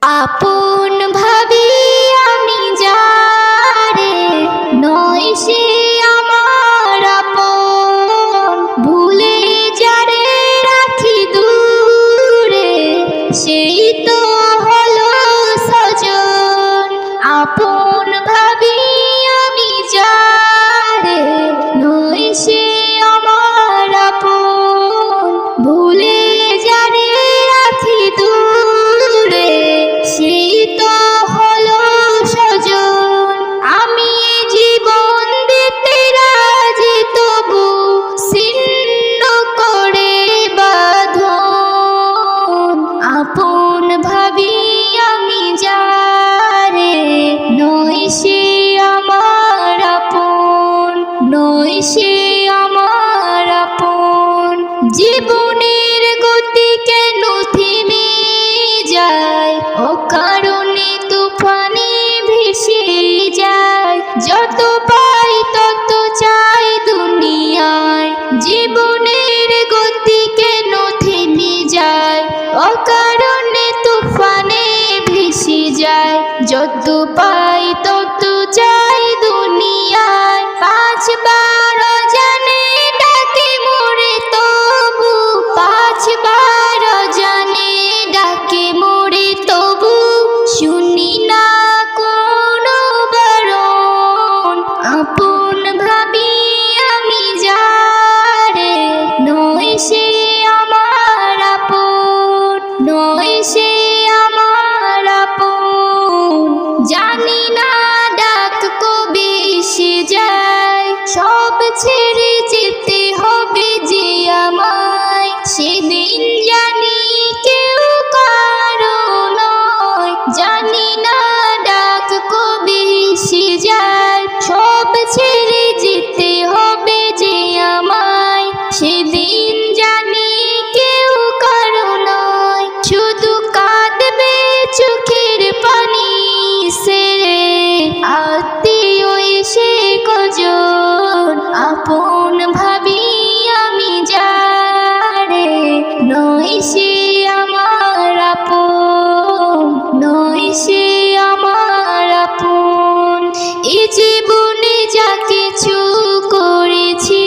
আপন ভাবি আমি যারে, নয় সে আমার আপন। ভুলে যারে রাখি দূরে, সেই তো হলো সজন। আপন ভাবি আমি যারে, নয় সে আমার আপন। ভুলে যারে রাখি দূরে, সেই তো হলো সজন। আমি জীবন দিতে রাজি, তবু ছিন্ন করে বাঁধন। আপন ভাবি আমি যারে, নয় সে আমার আপন, নয় সে আমার আপন। জীবনের গতি কেন থেমে যায়, অকারণে তুফানে ভেসে যায়। যত পাই তত চাই দুনিয়ায়, জীবনের গতি কেন থেমে যায়, অকারণে তুফানে ভেসে যায়। যত পাই তত চাই দুনিয়ায়। পাঁচবার জানে ডাকে মোরে তবু, পাঁচবার জানে ডাকে মোরে তবু, শুনি না কোনো বারণ। আপন ভাবি আমি যারে, নয় সে আমার আপন, নয় সে আমার আপন। জানি না ডাক কবে এসে যায়, সব ছেড়ে যেতে হবে যে আমায়। সেদিন জানি কেউ কারো নয়, জানি না ডাক কবে এসে যায়, সব ছেড়ে যেতে হবে যে আমায়। সেদিন জানি কেউ কারো নয়, শুধু কাঁদবে চোখের পানি ছেড়ে আত্মীয় এসে কজন। আপন ভাবি আমি যারে, নয় সে আমার আপন, নয় সে আমার আপন। এ জীবনে যা কিছু করেছি,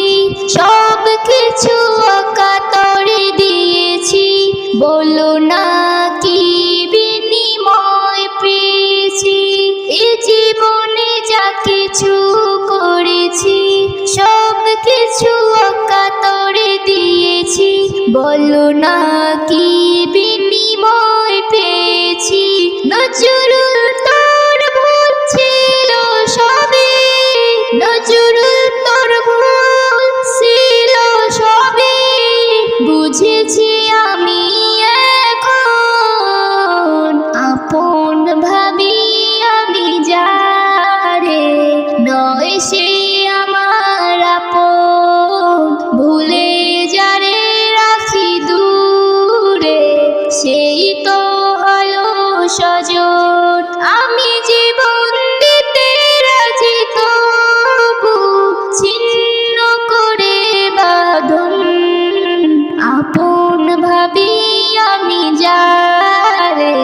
সব কিছু অকাতরে দিয়েছি। বলো না কি বিনিময় পেয়েছি। এ জীবনে যা কিছু করেছি, সব কিছু অকাতরে দিয়েছি। বলো না কি বিনিময় পেয়েছি। নজরুল তোর ভুল ছিল সবে, নজরুল তোর ভুল ছিল সবে, বুঝেছি আমি এখন। আপন ভাবি আমি যারে, নয় সে আমার আপন। ভুলে যারে রাখি দূরে, সেই তো হলো সজন। আমি জীবন দিতে রাজি, তবু ছিন্ন করে বাঁধন। আপন ভাবি আমি যারে,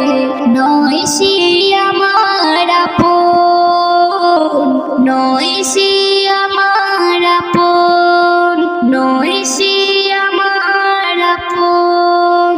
নয় সে আমার আপন, নয় সে আমার আপন, নয় সে আমার আপন।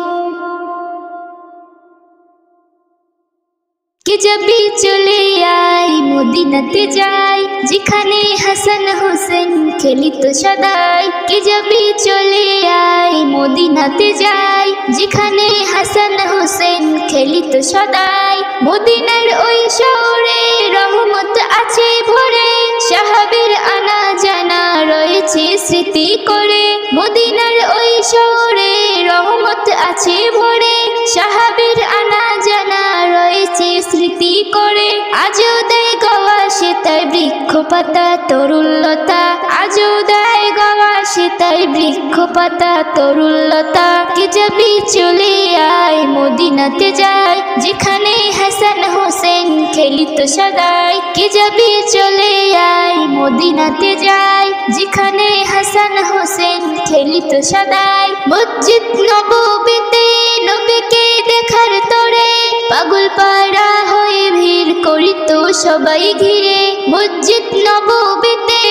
কে যাবি চলে আয়, মদিনাতে যাই, যেখানে হাসান হোসেন খেলিত সদাই। কে যাবি চলে আয়, মদিনাতে যাই, যেখানে হাসান হোসেন খেলিত সদাই। মদিনার ওই শহরে রহমত আছে ভরে, সাহাবের আনা জানা রয়েছে স্মৃতি করে। মদিনার ওই শহরে রহমত আছে ভরে, সাহাবের আনা জানা রয়েছে স্মৃতি করে। আজও দেয় গাওয়া সে তাই বৃক্ষ পাতা তরুলতা, আজও দেয় গাওয়া সে তাই বৃক্ষ পাতা তরুলতা। কে যাবি চলে আয়, মদিনাতে যাই, যেখানে হাসান হোসেন খেলিত সদাই। কে যাবি চলে আয়, মদিনাতে যাই, যেখানে হাসান হোসেন খেলিত সদাই। মসজিদ নববীতে নবীকে দেখার তরে পাগল পাড়া হয়ে ভিড় করিত সবাই ঘিরে মসজিদ নববীতে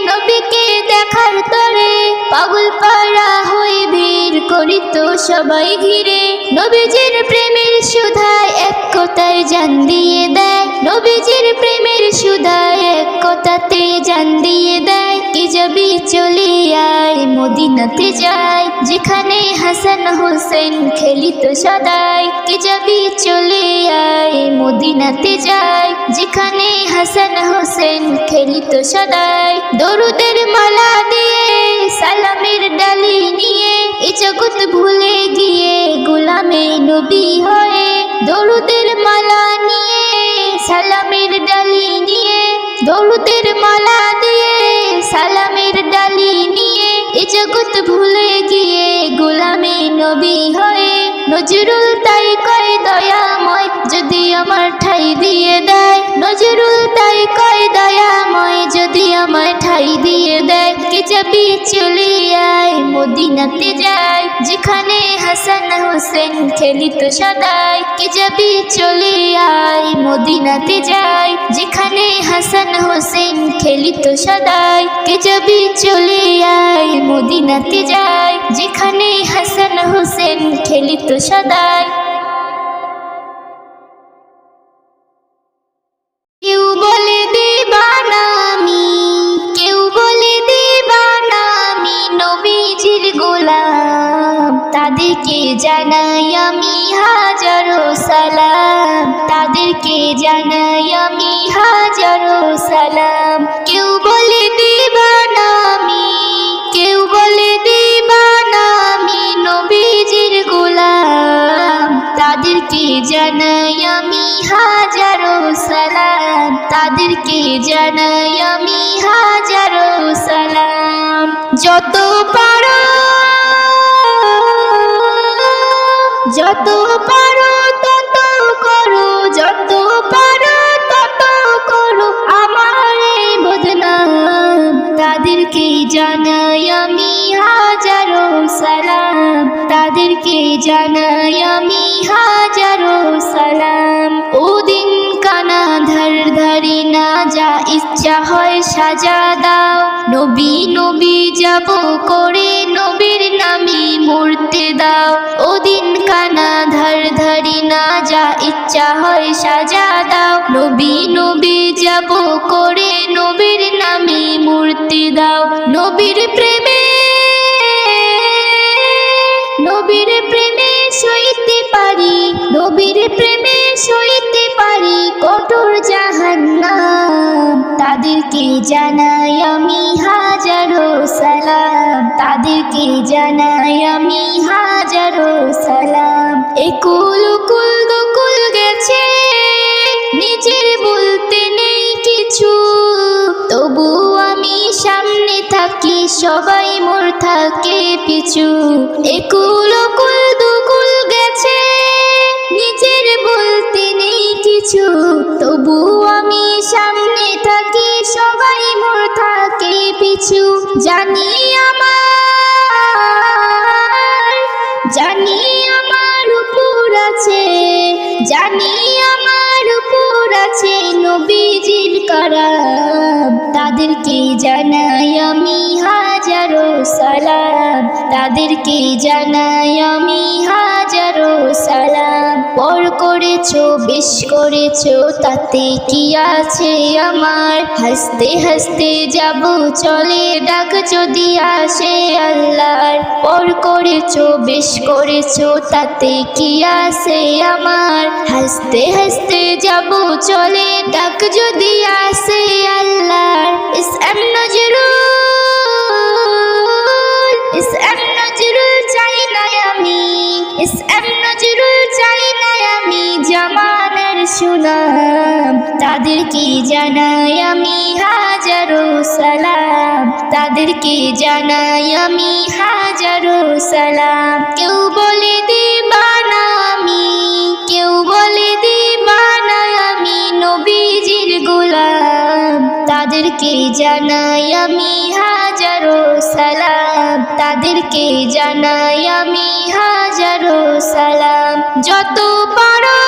নবীকে দেখার তরে পাগল পাড়া হয়ে ভিড় করিত সবাই ঘিরে নবীজির প্রেমের সুধায় এক কথায় জান দিয়ে দেয় নবীজির প্রেমের সুধায় এক কথাতে জান দিয়ে দেয় কি যাবি চলে আয় মদিনাতে যাই যেখানে হাসান হোসেন খেলিত সদাই কি যাবি চলে আয় মদিনাতে যাই যেখানে হাসান হোসেন খেলিত সদাই দরুদের মালা দিয়ে সালামের ডালি নিয়ে এই জগৎ ভুলে গিয়ে গোলামে নবী হয়ে দরুদের মালা নিয়ে সালামের ডালি নিয়ে দরুদের মালা দিয়ে সালামের ডালি নিয়ে এই জগৎ ভুলে গিয়ে গোলামে নবী হয়ে নজরুল তাই কয় দয়াময় যদি আমার ঠাই দিয়ে দেয় নজরুল তাই কয় দয়াময় যদি আমার ঠাই দিয়ে দেয় কে যাবি চলে আয় মদিনাতে যাই যেখানে হাসান হোসেন খেলিত সদাই কে যাবি চলে আয় মদিনাতে যাই যেখানে হাসান হোসেন খেলিত সদাই কে যাবি চলে আয় মদিনাতে যাই যেখানে হাসান হোসেন খেলিত সদাই কেউ বলে দিবানা আমি কেউ বলে দিবানা আমি নবীজির গোলাম তাদেরকে জানাই আমি হাজারো সালাম তাদেরকে জানাই আমি হাজারো সালাম কেউ বলে দিবানা আমি কেউ বলে দিবানা আমি নবীজির গোলাম তাদেরকে জানাই আমি হাজারো সালাম তাদেরকে জানাই আমি হাজারো সালাম যত পারো তত করো যত পারো তত করো আমার এই বদনাম তাদেরকে জানাই আমি হাজারো সালাম তাদেরকে জানাই আমি হাজারো সালাম ওদিন কানা ধারি না যা ইচ্ছা হয় সাজা দাও নবী নবী যাব করে নবীর নামে মরতে দাও ওদিন কানা ধারি না যা ইচ্ছা হয় সাজা দাও নবী নবী যাব করে নবীর নামে মরতে দাও নবীর প্রেমে সইতে পারি নবীর প্রেমে সইতে পারি কঠোর জাহান্নাম তাদেরকে জানাই আমি হাজারো সালাম তাদেরকে জানাই আমি হাজারো সালাম একুল কুল দুকুল গেছে নিজের বলতে নেই কিছু তবু আমি সামনে থাকি সবাই মোর থাকে পিছু একুল কুল দুকুল গেছে নিজের বলতে নেই কিছু তবু আমি সামনে থাকি সবাই মোর থাকে পিছু জানি আমার উপর আছে জানি আমার উপর আছে নবীজির কারাম তাদেরকে জানাই আমি হাজারো সালাম তাদেরকে জানাই আমি হাজারো সালাম পর করেছো বেশ করেছো তাতে কি আছে আমার হাসতে হাসতে যাব চলে ডাক যদি আসে আল্লাহর পর করেছো বেশ করেছো তাতে কি আছে আমার হাসতে হাসতে যাব চলে ডাক যদি আসে আল্লাহর ইসলাম নজরুল চাই না আমি ইসলাম নজরুল চাই না আমি জামানের সুনাম তাদেরকে জানাই আমি হাজারো সালাম তাদেরকে জানাই আমি হাজারো সালাম কেউ বলে দিবানা আমি কেউ বলে দিবানা আমি নবীজির গোলাম তাদেরকে জানাই আমি হাজারো সালাম তাদেরকে জানাই আমি হাজারো সালাম যত পারো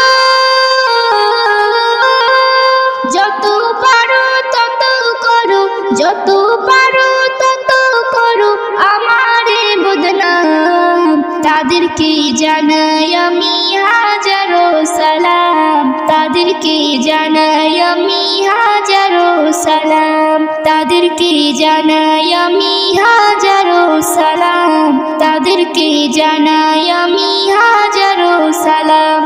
তাদেরকে জানাই আমি হাজারো সালাম, তাদেরকে জানাই আমি হাজারো সালাম, তাদেরকে জানাই আমি হাজারো সালাম।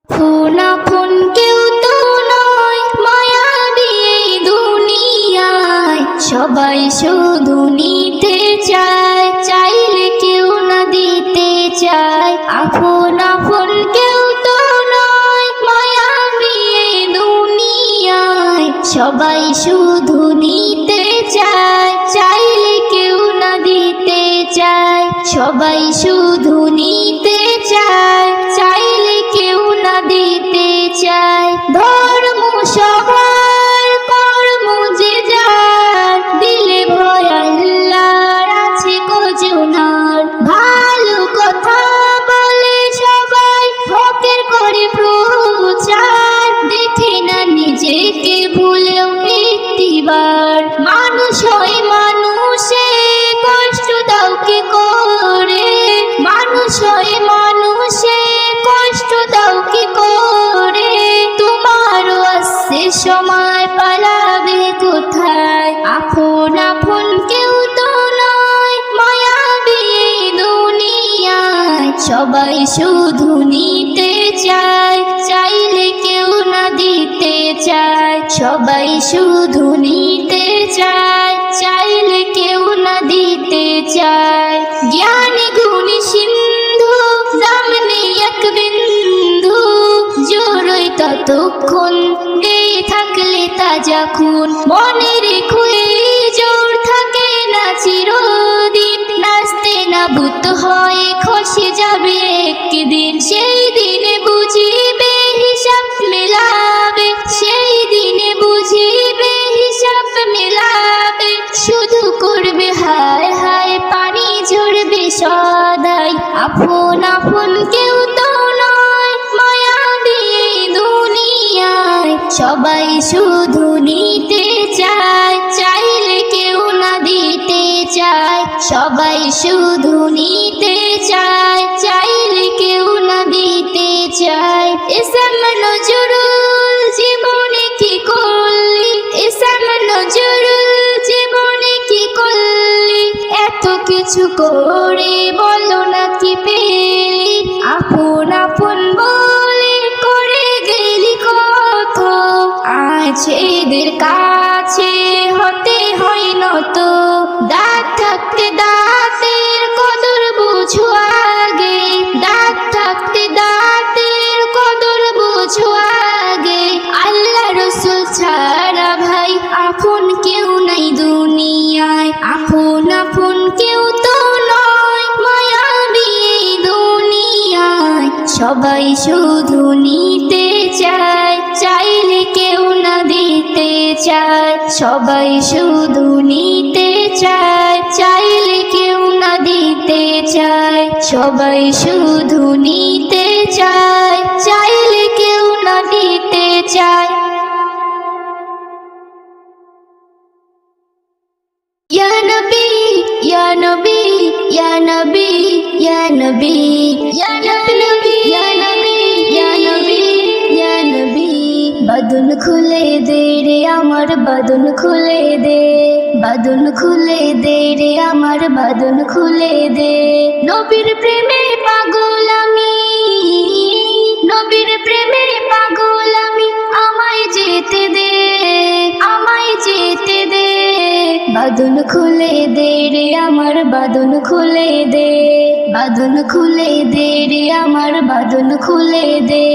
ফোন আপন কেউ তো নয় মায়াবী এই দুনিয়ায়, সবাই শুধু নিতে চায়, চাইলে কেউ না দিতে চায়। আপন আপন কেউ তো নয় মায়াবী এই দুনিয়ায়, সবাই শুধু নিতে চায়, চাইলে কেউ না দিতে চায়। সবাই শুধু নিতে চায়, চাইলে কেউ না দিতে চায়। ধর্ম সবার কর্ম যে যার, দিলে ভয় আল্লাহর আছে কজনার। ভালো কথা বলে সবাই হকের করে প্রচার, দেখে না নিজেকে ভুলেও একটিবার। মানুষ হয় মানুষে কষ্ট দাও কি করে, মানুষ হয় মানুষে কষ্ট দাও কি করে। তোমারও আসছে সময় পালাবে কোথায়, আপন আপন কেউ তো নয় মায়াবী এই দুনিয়ায়, সবাই শুধু নিতে চায়, চাইলে কেউ না দিতে চায়। সবাই শুধু নিতে চায়, চাইলে কেউ না দিতে চায়। জ্ঞানী গুণী সিন্ধু দাম নেই এক বিন্দু, জোরই ততক্ষণ গেয়ে থাকলে তাজা খুন। মনে রেখো এই জোর থাকে না চিরদিন, নাচতে না ভূত হয়ে খসে যাবে একদিন। সেই দিনে বুঝিবে হিসাব মেলাবে, সেই দিনে বুঝিবে হিসাব মেলাবে। শুধু করবে হায় হায় পানি ঝরবে সদাই, আপন আপন কেউ তো নয় মায়াবী এই দুনিয়ায়, সবাই শুধু নিতে চায়, চাইলে কেউ না দিতে চায়। সবাই শুধু নিতে চায়, চাইলে কেউ না দিতে চায়। এসএম নজরুল জীবনে কি করলি, এসএম নজরুল জীবনে কি করলি, এত কিছু করে বলো না কি পেলি। আপন আপন বলে করে গেলি কত, আজ এদের কাছে হতে হয় নত। দাঁত থাকতে দাঁতের কদর বুঝো আগে, দাঁত থাকতে দাঁতের কদর বুঝো আগে। আল্লাহ রসুল ছাড়া ভাই আপন কেউ নাই দুনিয়ায়, আপন আপন কেউ তো নয় মায়াবী এই দুনিয়ায়, সবাই শুধু নিতে চায়, চাইলে কেউ না দিতে চায়। সবাই শুধু নিতে চায়, চাইলে কেউ না দিতে চায়। সবাই শুধু নিতে চায়, চাইলে কেউ না দিতে চায়। ইয়া নবী ইয়া নবী ইয়া নবী ইয়া নবী ইয়া নবী ইয়া নবী ইয়া নবী ইয়া নবী। বাদন খুলে দে রে আমার বাদন খুলে দে, বাদন খুলে দে রে আমার বাদন খুলে দে। নবীর প্রেমে পাগল আমি, নবীর প্রেমে পাগল আমি, আমায় যেতে দে, আমায় যেতে দে। বাদন খুলে দে রে আমার বাদন খুলে দে, বাদন খুলে দে রে আমার বাদন খুলে দে।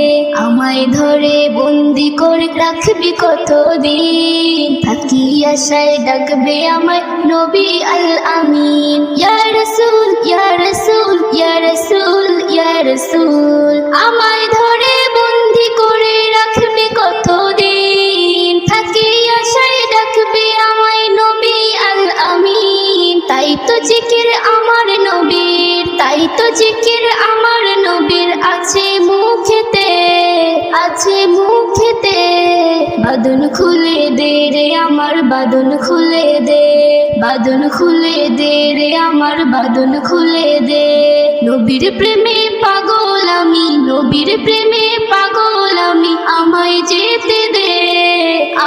আমায় ধরে বন্দি করে রাখবি কতদিন, থাকি আশায় ডাকবে আমায় নবী আল আমিন। ইয়া রাসূল ইয়া রাসূল ইয়া রাসূল ইয়া রাসূল, আমায় ধরে বন্দি করে রাখবে কতদিন, থাকি আশায় ডাকবে আমায় নবী আল আমিন। তাই তো জিকির আমার নবীর, তাই তো জিকির আমার নবীর আছে মুখেতে, আছে মুখেতে। বাদন খুলে দে রে আমার বাদন খুলে দে, বাদন খুলে দে রে আমার বাদন খুলে দে। নবীর প্রেমে পাগল নবীর প্রেমে পাগল আমি, আমায় যেতে দে,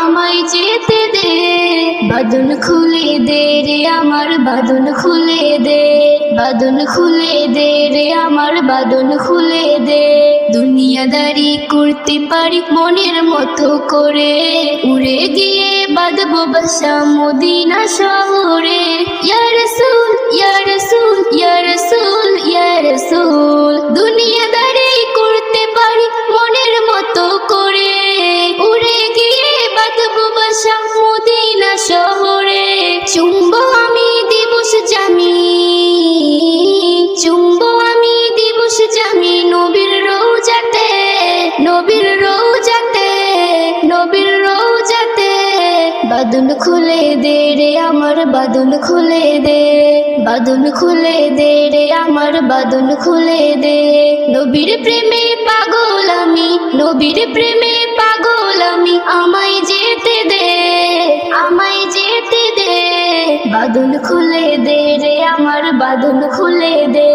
আমায় যেতে দে। বাঁধন খুলে দে রে আমার, বাঁধন খুলে দে, বাঁধন খুলে দে রে আমার, বাঁধন খুলে দে। দুনিয়াদারি করতে পারি মনের মতো করে, উড়ে গিয়ে বাঁধবো বাসা মদিনা শহরে। ইয়া রাসূল, ইয়া রাসূল, ইয়া রাসূল, ইয়া রাসূল। দুনিয়াদারি করতে পারি মনের মতো করে, উড়ে গিয়ে বাঁধবো বাসা মদিনা শহরে। চুম্বো আমি দিবস জামি, চুম্বো আমি দিবস জামি নবীর রওজাতে, নবীর রওজাতে, নবীর রওজাতে। বাঁধন খুলে দে রে আমার, বাঁধন খুলে দে, বাঁধন খুলে দে রে আমার, বাঁধন খুলে দে। নবীর প্রেমে পাগল আমি, নবীর প্রেমে পাগল আমি, আমায় যেতে দে, আমায় যেতে দে। বাঁধন খুলে দে রে আমার, বাঁধন খুলে দে,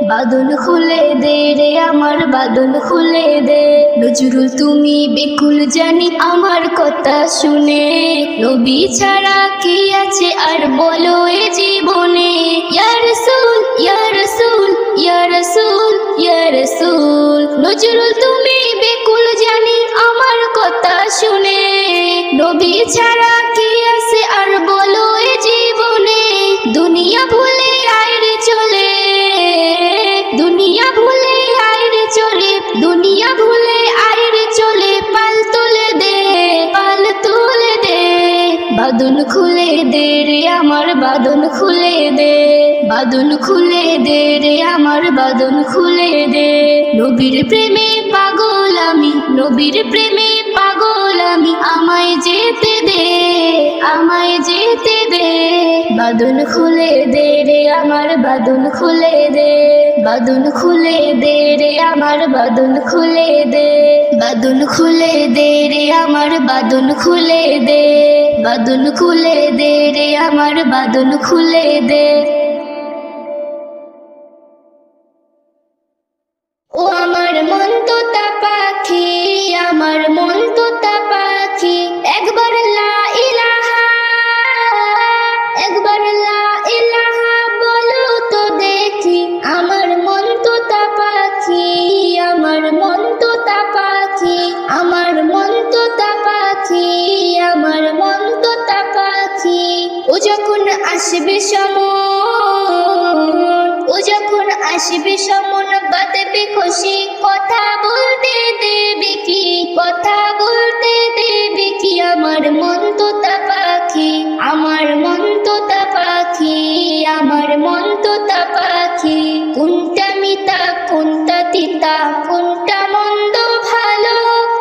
বাঁধন খুলে দে রে আমার, বাঁধন খুলে দে। নজরুল তুমি বেকুল জানি আমার কথা শুনে, নবী ছাড়া কি আছে আর বলো এ জীবনে। ইয়া রাসূল, ইয়া রাসূল, ইয়া রাসূল, ইয়া রাসূল। নজরুল তুমি বেকুল জানি আমার কথা শুনে, নবী ছাড়া কি আছে আর বলো এ জীবনে। দুনিয়া ভুলে আইরে চলে, দুনিয়া ভুলে আইরে চলে, দুনিয়া ভুলে আইরে চলে। পাল তুলে দে, পাল তুলে দে। বাঁধন খুলে দে রে আমার, বাঁধন খুলে দে, বাঁধন খুলে দে রে আমার, বাঁধন খুলে দে। নবীর প্রেমে পাগল আমি, নবীর প্রেমে পাগল আমি, আমায় যেতে দে, আমায় যেতে দে। বাঁধন খুলে দে রে আমার, বাঁধন খুলে দে, বাঁধন খুলে দে রে আমার, বাঁধন খুলে দে। বাঁধন খুলে দে রে আমার, বাঁধন খুলে দে, বাঁধন খুলে দে রে আমার, বাঁধন খুলে দে। ও আমার মন তোতা পাখি, আমার মন তোতা পাখি, একবার লা ইলাহা, একবার লা ইলাহা বলো তো দেখি। আমার মন তোতা পাখি, আমার মন তোতা পাখি, আমার মন তোতা পাখি, আমার মন তোতা পাখি। ও যখন আসবে সমন, ও যখন আসবে সমন, বাঁধবে খুশি, কথা বলতে দেবে কি, কথা বলতে দেবে কি। আমার মন তোতা পাখি, আমার মন তোতা পাখি, আমার মন তোতা পাখি। কোনটা মিতা কোনটা তিতা, কোনটা মন্দ ভালো,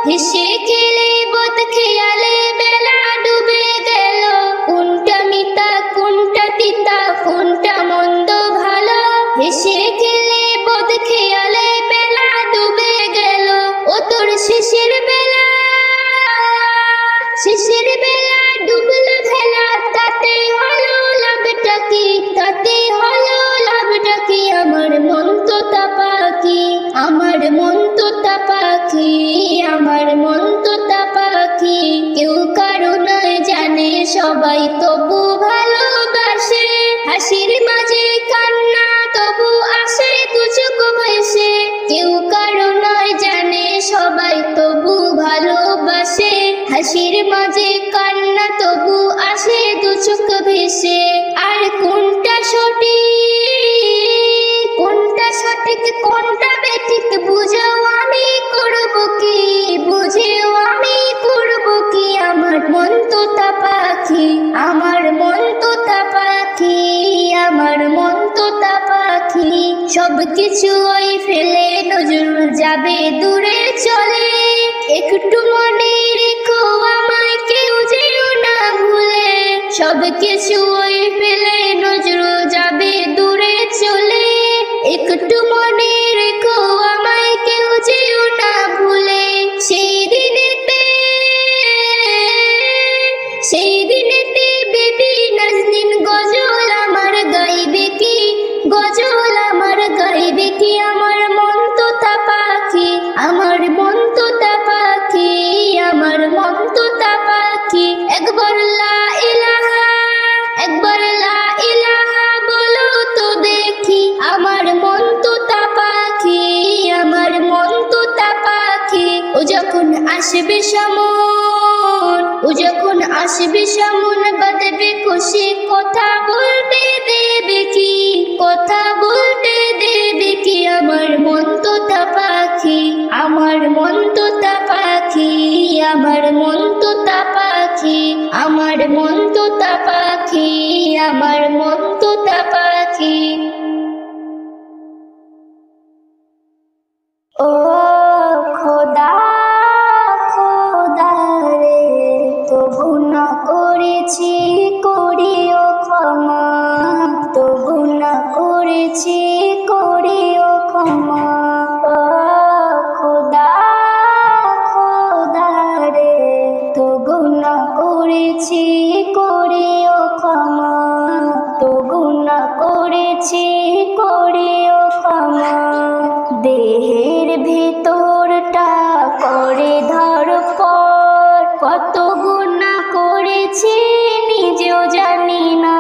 হেসে খেলে বদ খেয়ালে বেলা ডুবে গেল। কোনটা মিতা কোনটা তিতা, কোনটা মন্দ ভালো, হেসে খেলে বদ খেয়ালে বেলা ডুবে গেল। ও তোর শেষের বেলা, শেষের বেলা ডুবলো ভেলা, তাতে হলো লাভটা কি, তাতে হলো লাভটা কি। আমার মন তোতা পাখি, আমার মন তোতা পাখি, আমার মন তোতা পাখি। কেউ কারো নয় জানে সবাই তবু ভালোবাসে, হাসির মাঝে কান্না তবু আসে দুচোখ ভেসে। কেউ কারো নয় জানে সবাই তবু ভালোবাসে, হাসির মাঝে কান্না তবু আসে দুচোখ ভেসে। আর কোনটা সঠিক, কোনটা সঠিক, কোনটা বেঠিক, বুঝাও আমি করব কি, বুঝেও আমি করব কি। আমার মন তোতা পাখি, আমার মন তোতা পাখি, আমার মন তোতা পাখি। সব কিছু ওই ফেলে নজরুল যাবে দূরে চলে, একটু মনে রেখো আমায় কেউ যেও না ভুলে। সব কিছু ওই ফেলে নজরুল যাবে দূরে চলে, একটু মনে রেখো আমায় কেউ যেও না ভুলে। সেই দিনেতে, সেই দিনেতে বেবি নাজনীন গজল আমার গাইবে কি, গজল আমার গাইবে কি। আমার মন তোতা পাখি, আসবে সামন, ও যখন আসবে সামন বাঁধবে খুশি, কথা বলতে দেবে কি, কথা বলতে দেবে কি। আমার মন তোতা পাখি, আমার মন তোতা পাখি, আমার মন তোতা পাখি, আমার মন তোতা পাখি, আমার মন তোতা পাখি। ও খোদা খোদা রে, তবু না করেছি করিও ক্ষমা, তবু না করেছি করিও ক্ষমা। ও খোদা খোদা রে, তবু না করেছি করিও ক্ষমা, তবু না করেছি করিও ক্ষমা। দেহের ভেতরটা করে ধরপর, কত গুনাহ করেছি নিজেও জানি না।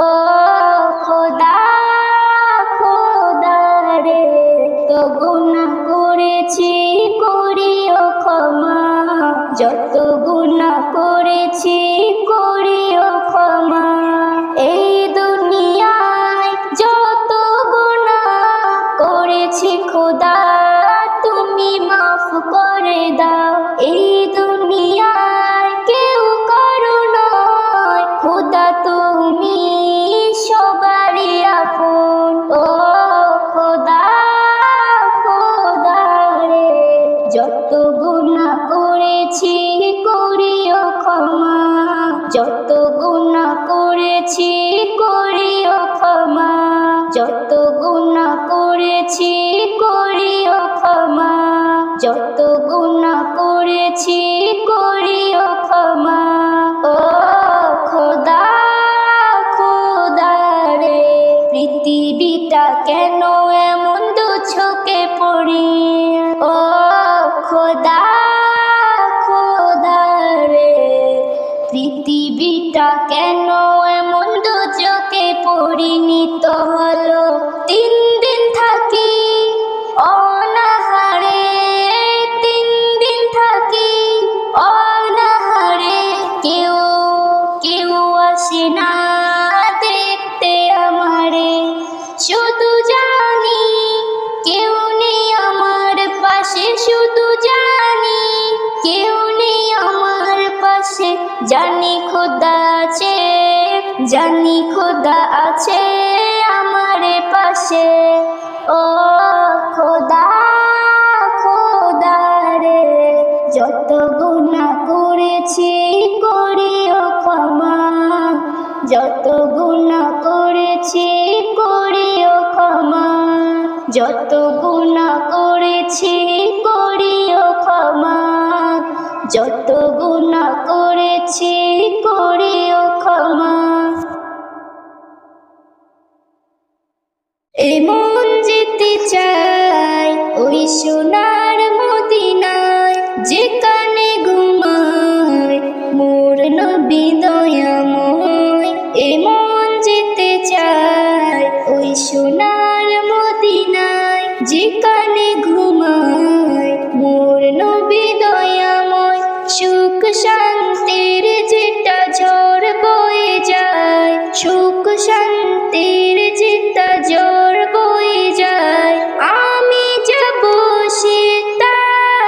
ও খোদা খোদা রে, তো গুনাহ করেছি করিও ক্ষমা, যত গুনাহ করেছি করিও ক্ষমা। এই দুনিয়ায় যত গুনাহ করেছি খোদা, তুমি মাফ করে দাও। এই দুনিয়ায় কেউ কারো নয় খোদা, তুমি সবারই আপন। ও খোদা খোদা রে, যত গুনাহ করেছি করিও ক্ষমা, যত গুনাহ করেছি করিও ক্ষমা, যত গুনাহ করেছি করিও ক্ষমা, যত গুনাহ করেছি করিও ক্ষমা। ও খোদা খোদা রে, পৃথিবীটা কেন এমন দুচোখে পড়ি। ও খোদা খোদা রে, পৃথিবীটা কেন এমন দুচোখে পরিণত হলো। 3 দিন থাকি অনাহারে, 3 দিন থাকি অনাহারে, কেউ কেউ আসে না দেখতে আমারে। শুধু জানি কেউ নেই আমার পাশে, শুধু জানি কেউ নেই আমার পাশে। জানি খোদা আছে, জানি খোদা আছে আমার পাশে। ও খোদা খোদা রে, যত গুনাহ করেছি করিও ক্ষমা, যত গুনাহ করেছি করিও ক্ষমা, যত গুনাহ করেছি করিও ক্ষমা, যত গুনাহ করেছি করিও ক্ষমা। এমন যেতে চাই ওই সোনার মদিনায়, যেখানে ঘুমায় মোর নবী দয়াময়। এমন যেতে চাই ওই সোনার মদিনায়, যেখানে ঘুমায় মোর নবী দয়াময়। সুখ শান্তির যেটা ঝড় বয়ে যায়, সুখ শান্তির যেটা ঝড় বয়ে যায়, আমি যাব সেটায়।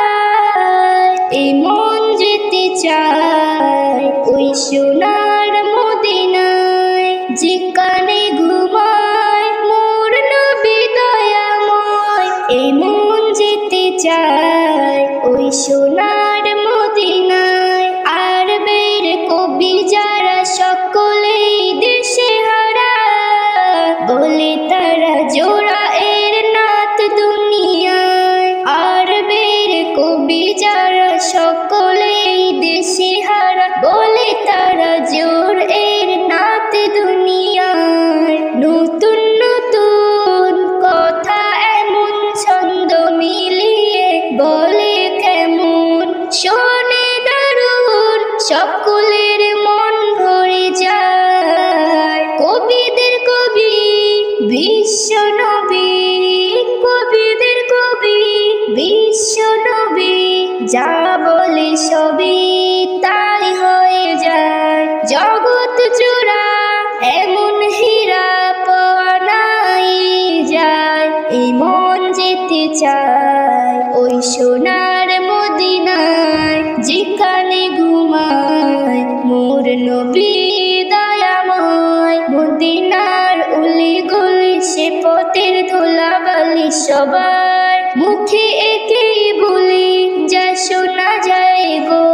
এমন যেতে চাই ওই সোনার মদিনায়, যেখানে ঘুমায় মোর নবী দয়াময়। এমন যেতে চাই ওই সোনার মদিনায়। আরবের কবি যারা সকলেই দেশে হারা, বলে তারা জোড়া এর নাত দুনিয়ায়। আরবের কবি যারা সকলেই দেশে হারা, বলে তারা জোর এর নাত দুনিয়ায়। নতুন নতুন কথা এমন ছন্দ মিলিয়ে বলে কেমন, শোনে দারুণ সকলের মন ভরে যায়। কবিদের কবি বিশ্ব নবী, কবিদের কবি বিশ্ব নবী, যা বলে সোনার মদিনায় যেখানে ঘুমায় মোর নবী দয়াময়। মদিনার উলি গলি সে পথের ধুলাবালি সবার মুখে একেই বলি যা শোনা যায় গো।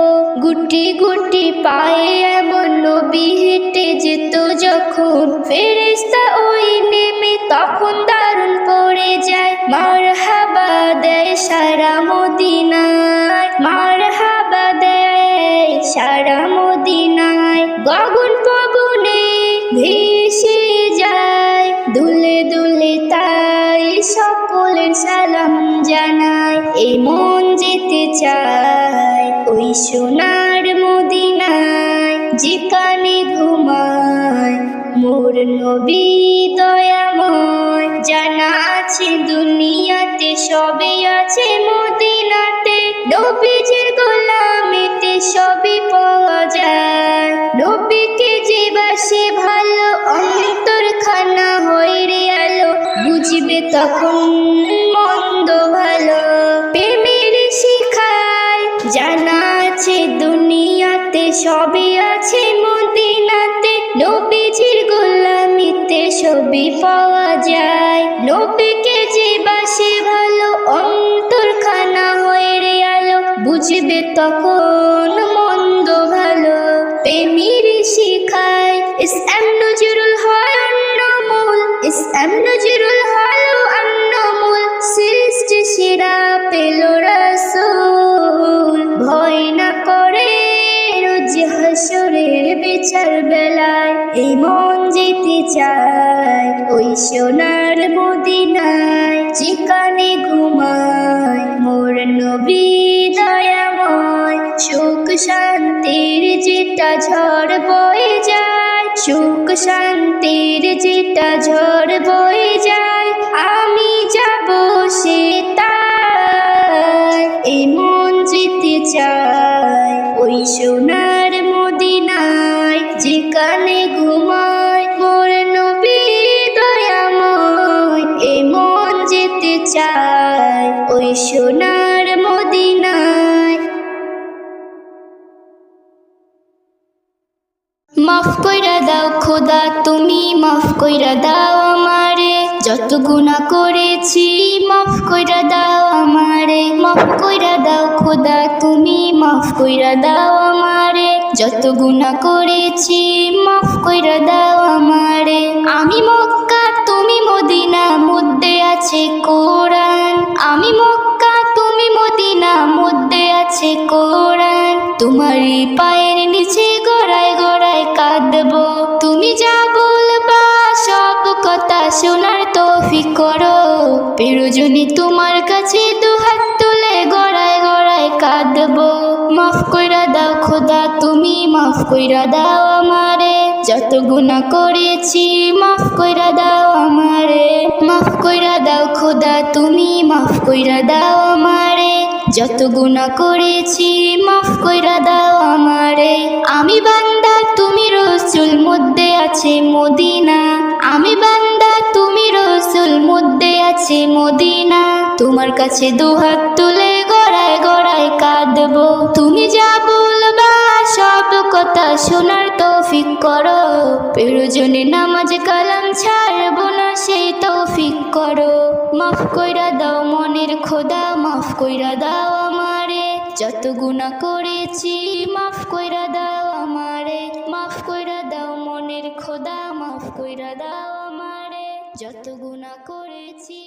গুটি গুটি পায়ে এমন নবী হেঁটে যেত যখন, ফেরেশতা ওই নেমে তখন দারুণ পড়ে যায়। মারহাবা দেয় সারা মদিনায়, মারহাবা দেয় সারা মদিনায়। গগন পবনে ভেসে যায় দুলে দুলে তাই সকলের সালাম জানায়। এই মন যেতে চায় ওই সোনার মদিনায় যেখানে ঘুমায় মোর নবী দয়াময়। জানা আছে দুনিয়াতে সবই আছে মদিনাতে, নবীজির গোলামিতে সবই পাওয়া যায়। নবীকে যে বাসে ভালো অন্তরখানা হয় রে আলো, বুঝবে তখন মন্দ ভালো। প্রেমের শিখায় জানা আছে দুনিয়াতে সবই আছে মদিনাতে, নবীজির গোলামিতে সবই পাওয়া যায়। নবীকে যে বাসে ভালো অন্তরখানা হয় রে আলো, বুঝবে তখন মন্দ ভালো। প্রেমের শিখায় ইসলাম নজরুল হয় অন্যমূল, ইসলাম নজরুল হলো অন্যমূল। সৃষ্টি সেরা পেল রাসূল, ভয় না করে রোজ হাসরের বিচার বেলায়। এই মন যেতে চায় ওই সোনার মদিনায় যেখানে ঘুমায় মোর নবী দয়াময়। সুখ শান্তির যেটা ঝড় বয়ে যায়, সুখ শান্তির যেটা ঝড় বয়ে যায়, আমি যাব সে তাই। এই মন যেতে চায় ওই সোনার মদিনায় যেখানে ঘুমায় মোর নবী দয়াময়। এই মন যেতে চায় ওই সোনার মদিনায়। মাফ কইরা দাও খোদা তুমি, মাফ কইরা দাও আমারে, যত গুনাহ করেছি মাফ কইরা দাও আমারে। মাফ কইরা দাও খোদা তুমি, মাফ কইরা দাও আমারে, যত গুনাহ করেছি মাফ কইরা দাও আমারে। আমি মক্কা তুমি মদিনা, মধ্যে আছে কোরআন। আমি মক্কা তুমি মদিনা, মধ্যে আছে কোরআন। তোমারই পায়ের নিচে গড়ায় গড়ায় কাঁদবো, তুমি যা বলবা সব কথা শোনার তৌফিক করো। প্রয়োজনে তোমার কাছে দুহাত তুলে গড়ায় গড়ায় কাঁদবো। মাফ কইরা দাও খোদা তুমি, মাফ কইরা দাও আমারে, যত গুনাহ করেছি মাফ কইরা দাও আমারে। মাফ কইরা দাও খোদা তুমি, মাফ কইরা দাও আমারে, যত গুনাহ করেছি মাফ কইরা দাও আমারে। আমি বান্দা তুমি রসুল, মধ্যে আছে মদিনা। আমি বান্দা তুমি রসুল, মধ্যে আছে মদিনা। তোমার কাছে দুহাত তুলে গড়ায় গড়ায় কাঁদবো, তুমি যা বলবা সব কথা শোনার তৌফিক করো। প্রয়োজনে নামাজ কালাম ছাড়বো না সেই তৌফিক করো। মাফ কইরা দাও মনের খোদা, মাফ কইরা দাও আমারে, যত গুনাহ করেছি মাফ কইরা দাও আমারে। মাফ কইরা দাও মনের খোদা, মাফ কইরা দাও আমারে, যত গুনাহ করেছি।